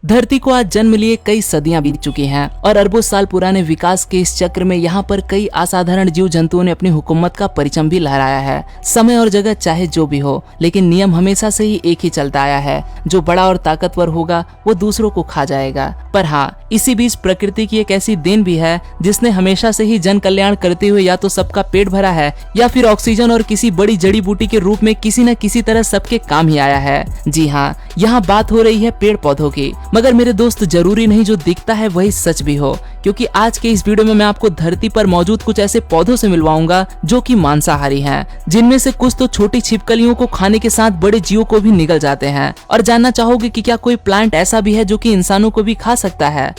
धरती को आज जन्म लिए कई सदियां बीत चुकी हैं और अरबों साल पुराने विकास के इस चक्र में यहाँ पर कई असाधारण जीव जंतुओं ने अपनी हुकूमत का परचम भी लहराया है। समय और जगह चाहे जो भी हो, लेकिन नियम हमेशा से ही एक ही चलता आया है, जो बड़ा और ताकतवर होगा वो दूसरों को खा जाएगा। पर हाँ, इसी बीच प्रकृति की एक ऐसी देन भी है जिसने हमेशा से ही जन कल्याण करते हुए या तो सबका पेट भरा है या फिर ऑक्सीजन और किसी बड़ी जड़ी बूटी के रूप में किसी न किसी तरह सबके काम ही आया है। जी हाँ, यहाँ बात हो रही है पेड़ पौधों की। मगर मेरे दोस्त, जरूरी नहीं जो दिखता है वही सच भी हो, क्योंकि आज के इस वीडियो में मैं आपको धरती पर मौजूद कुछ ऐसे पौधों से मिलवाऊंगा जो कि मांसाहारी हैं, जिनमें से कुछ तो छोटी छिपकलियों को खाने के साथ बड़े जीवों को भी निगल जाते हैं। और जानना चाहोगे कि क्या कोई प्लांट ऐसा भी है जो कि इंसानों को भी खा सकता है?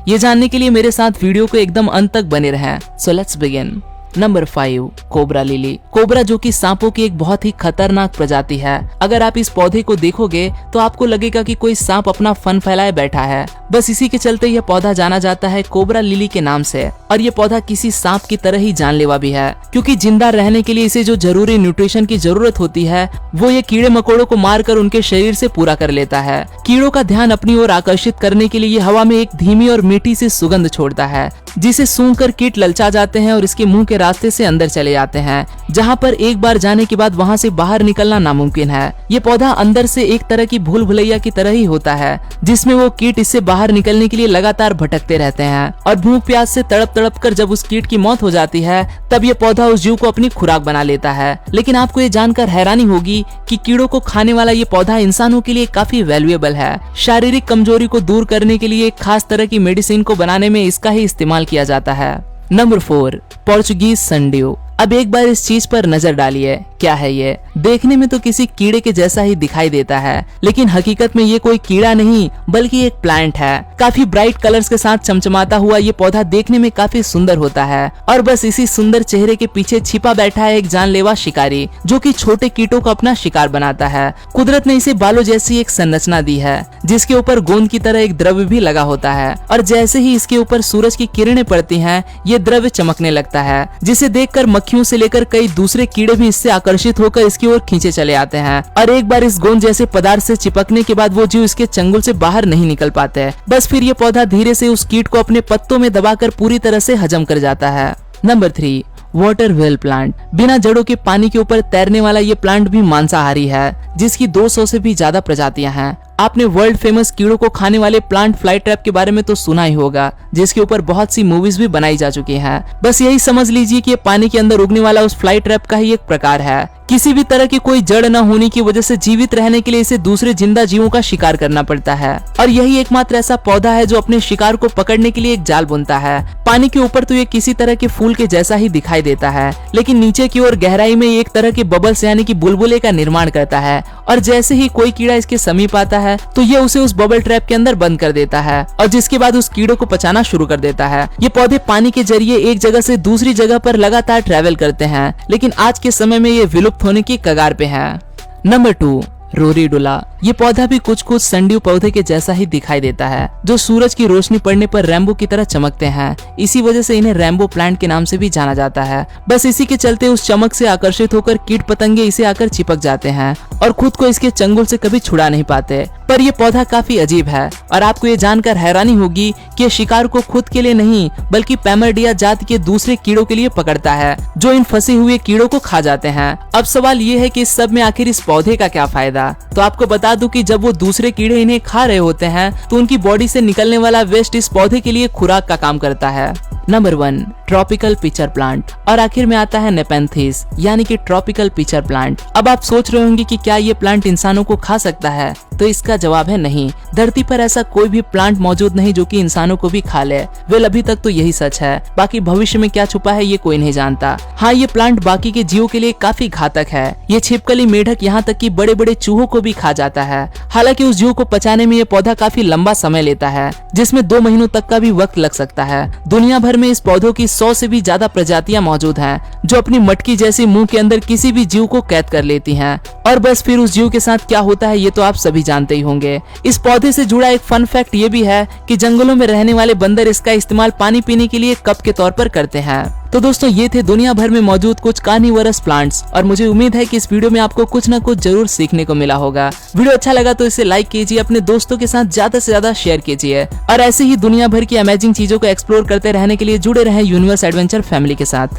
ये जानने के लिए मेरे साथ वीडियो को एकदम अंत तक बने रहें। So let's begin. Number 5, cobra lily. Cobra जो कि सांपों की एक बहुत ही खतरनाक प्रजाति है। अगर आप इस पौधे को देखोगे तो आपको लगेगा कि कोई सांप अपना फन फैलाए बैठा है। बस इसी के चलते यह पौधा जाना जाता है कोबरा लिली के नाम से। और ये पौधा किसी सांप की तरह ही जानलेवा भी है, क्योंकि जिंदा रहने के लिए इसे जो जरूरी न्यूट्रिशन की जरूरत होती है वो ये कीड़े मकोड़ों को मारकर उनके शरीर से पूरा कर लेता है। कीड़ों का ध्यान अपनी ओर आकर्षित करने के लिए ये हवा में एक धीमी और मीठी सी सुगंध छोड़ता है, जिसे सूंघकर कीट ललचा जाते हैं और इसके मुंह के रास्ते से अंदर चले जाते हैं, जहां पर एक बार जाने के बाद वहां से बाहर निकलना नामुमकिन है। ये पौधा अंदर से एक तरह की भूल भुलैया की तरह ही होता है, जिसमें वो कीट इससे बाहर निकलने के लिए लगातार भटकते रहते हैं और भूख प्यास से तड़प तड़प कर जब उस कीट की मौत हो जाती है तब ये पौधा उस जीव को अपनी खुराक बना लेता है। लेकिन आपको ये जानकर हैरानी होगी कि कीड़ों को खाने वाला ये पौधा इंसानों के लिए काफी वैल्यूएबल है। शारीरिक कमजोरी को दूर करने के लिए एक खास तरह की मेडिसिन को बनाने में इसका ही इस्तेमाल किया जाता है। Number 4, Portuguese sundew. अब एक बार इस चीज पर नजर डालिए। क्या है ये? देखने में तो किसी कीड़े के जैसा ही दिखाई देता है, लेकिन हकीकत में ये कोई कीड़ा नहीं बल्कि एक प्लांट है। काफी ब्राइट कलर्स के साथ चमचमाता हुआ ये पौधा देखने में काफी सुंदर होता है और बस इसी सुंदर चेहरे के पीछे छिपा बैठा है एक जानलेवा शिकारी, जो कि छोटे कीटों को अपना शिकार बनाता है। कुदरत ने इसे बालों जैसी एक संरचना दी है, जिसके ऊपर गोंद की तरह एक द्रव्य भी लगा होता है और जैसे ही इसके ऊपर सूरज की किरणें पड़ती हैं, ये द्रव्य चमकने लगता है, जिसे देखकर मक्खियों से लेकर कई दूसरे कीड़े भी इससे आकर्षित होकर इसकी ओर खींचे चले आते हैं। और एक बार इस गोंद जैसे पदार्थ से चिपकने के बाद वो जीव इसके चंगुल से बाहर नहीं निकल पाते। बस फिर ये पौधा धीरे से उस कीट को अपने पत्तों में दबाकर पूरी तरह से हजम कर जाता है। Number 3, water whale plant. बिना जड़ों के पानी के ऊपर तैरने वाला ये प्लांट भी मांसाहारी है, जिसकी 200 से भी ज्यादा प्रजातियां हैं। आपने वर्ल्ड फेमस कीड़ों को खाने वाले प्लांट फ्लाई ट्रैप के बारे में तो सुना ही होगा, जिसके ऊपर बहुत सी मूवीज भी बनाई जा चुकी हैं। बस यही समझ लीजिए कि ये पानी के अंदर उगने वाला उस फ्लाई ट्रैप का ही एक प्रकार है। किसी भी तरह की कोई जड़ न होने की वजह से जीवित रहने के लिए इसे दूसरे जिंदा जीवों का शिकार करना पड़ता है और यही एकमात्र ऐसा पौधा है जो अपने शिकार को पकड़ने के लिए एक जाल बुनता है। पानी के ऊपर तो ये किसी तरह के फूल के जैसा ही दिखाई देता है, लेकिन नीचे की ओर गहराई में एक तरह के बबल्स यानी कि बुलबुले का निर्माण करता है और जैसे ही कोई कीड़ा इसके समीप आता है तो ये उसे उस बबल ट्रैप के अंदर बंद कर देता है और जिसके बाद उस कीड़ों को पचाना शुरू कर देता है। ये पौधे पानी के जरिए एक जगह से दूसरी जगह पर लगातार ट्रैवल करते हैं, लेकिन आज के समय में ये विलुप्त होने की कगार पे है। नंबर 2, रोरीडुला। ये पौधा भी कुछ कुछ सनड्यू पौधे के जैसा ही दिखाई देता है, जो सूरज की रोशनी पड़ने पर रैम्बो की तरह चमकते हैं। इसी वजह से इन्हें रैम्बो प्लांट के नाम से भी जाना जाता है। बस इसी के चलते उस चमक से आकर्षित होकर कीट पतंगे इसे आकर चिपक जाते हैं और खुद को इसके चंगुल से कभी छुड़ा नहीं पाते। पर यह पौधा काफी अजीब है और आपको ये जानकर हैरानी होगी कि शिकार को खुद के लिए नहीं बल्कि पैमरडिया जाति के दूसरे कीड़ों के लिए पकड़ता है, जो इन फंसे हुए कीड़ों को खा जाते हैं। अब सवाल ये है कि इस सब में आखिर इस पौधे का क्या फायदा? तो आपको बता दूं कि जब वो दूसरे कीड़े इन्हें खा रहे होते हैं तो उनकी बॉडी से निकलने वाला वेस्ट इस पौधे के लिए खुराक का काम करता है। Number 1, tropical pitcher plant. और आखिर में आता है नेपेंथिस यानी कि ट्रॉपिकल पिचर प्लांट। अब आप सोच रहे होंगे कि क्या ये प्लांट इंसानों को खा सकता है? तो इसका जवाब है नहीं। धरती पर ऐसा कोई भी प्लांट मौजूद नहीं जो कि इंसानों को भी खा ले। अभी तक तो यही सच है, बाकी भविष्य में क्या छुपा है ये कोई नहीं जानता। हाँ, ये प्लांट बाकी के जीवों के लिए काफी घातक है। ये छिपकली, मेढक, यहाँ तक कि बड़े बड़े चूहों को भी खा जाता है। हालांकि उस जीव को पचाने में ये पौधा काफी लंबा समय लेता है, जिसमें 2 महीनों तक का भी वक्त लग सकता है। दुनिया भर में इस पौधों की 100 से भी ज्यादा प्रजातियां मौजूद हैं, जो अपनी मटकी जैसी मुंह के अंदर किसी भी जीव को कैद कर लेती हैं। और बस फिर उस जीव के साथ क्या होता है ये तो आप सभी जानते ही होंगे। इस पौधे से जुड़ा एक फन फैक्ट ये भी है कि जंगलों में रहने वाले बंदर इसका इस्तेमाल पानी पीने के लिए कप के तौर पर करते हैं। तो दोस्तों ये थे दुनिया भर में मौजूद कुछ कार्निवोरस प्लांट्स, और मुझे उम्मीद है कि इस वीडियो में आपको कुछ ना कुछ जरूर सीखने को मिला होगा। वीडियो अच्छा लगा तो इसे लाइक कीजिए, अपने दोस्तों के साथ ज्यादा से ज्यादा शेयर कीजिए, और ऐसे ही दुनिया भर की अमेजिंग चीजों को एक्सप्लोर करते रहने के लिए जुड़े रहें यूनिवर्स एडवेंचर फैमिली के साथ।